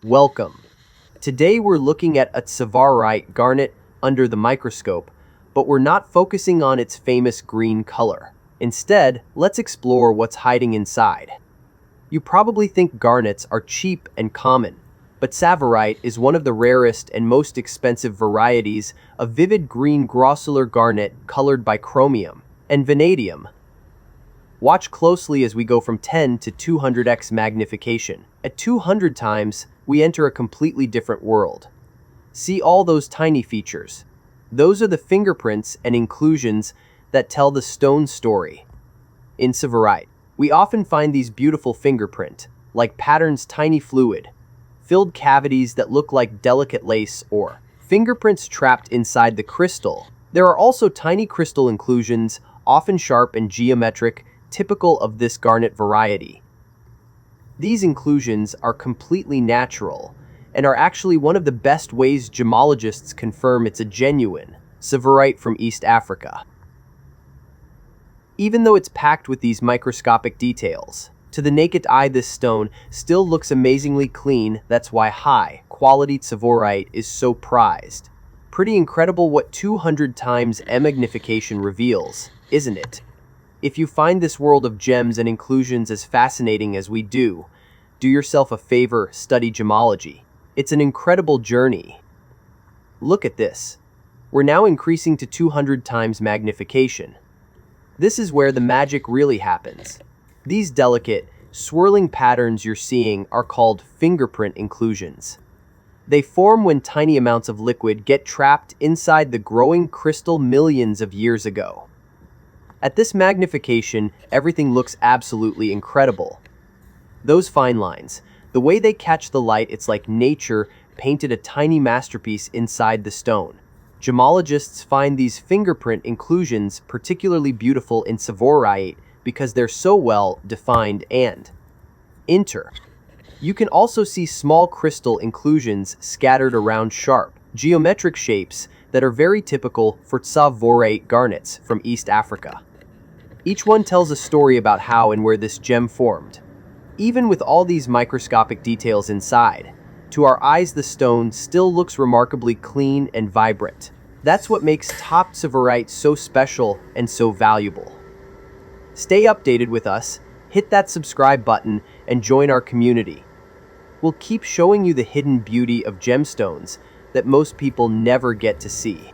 Welcome. Today we're looking at a Tsavorite garnet under the microscope, but we're not focusing on its famous green color. Instead, let's explore what's hiding inside. You probably think garnets are cheap and common, but Tsavorite is one of the rarest and most expensive varieties of vivid green grossular garnet colored by chromium and vanadium. Watch closely as we go from 10 to 200x magnification. At 200 times, we enter a completely different world. See all those tiny features. Those are the fingerprints and inclusions that tell the stone story. In Tsavorite, we often find these beautiful fingerprint, like patterns tiny fluid, filled cavities that look like delicate lace, or fingerprints trapped inside the crystal. There are also tiny crystal inclusions, often sharp and geometric, typical of this garnet variety. These inclusions are completely natural and are actually one of the best ways gemologists confirm it's a genuine Tsavorite from East Africa. Even though it's packed with these microscopic details, to the naked eye this stone still looks amazingly clean. That's why high-quality Tsavorite is so prized. Pretty incredible what 200 times magnification reveals, isn't it? If you find this world of gems and inclusions as fascinating as we do yourself a favor, study gemology. It's an incredible journey. Look at this. We're now increasing to 200 times magnification. This is where the magic really happens. These delicate, swirling patterns you're seeing are called fingerprint inclusions. They form when tiny amounts of liquid get trapped inside the growing crystal millions of years ago. At this magnification, everything looks absolutely incredible. Those fine lines, the way they catch the light, it's like nature painted a tiny masterpiece inside the stone. Gemologists find these fingerprint inclusions particularly beautiful in Tsavorite because they're so well defined and You can also see small crystal inclusions scattered around sharp, geometric shapes that are very typical for Tsavorite garnets from East Africa. Each one tells a story about how and where this gem formed. Even with all these microscopic details inside, to our eyes the stone still looks remarkably clean and vibrant. That's what makes top Tsavorite so special and so valuable. Stay updated with us, hit that subscribe button, and join our community. We'll keep showing you the hidden beauty of gemstones that most people never get to see.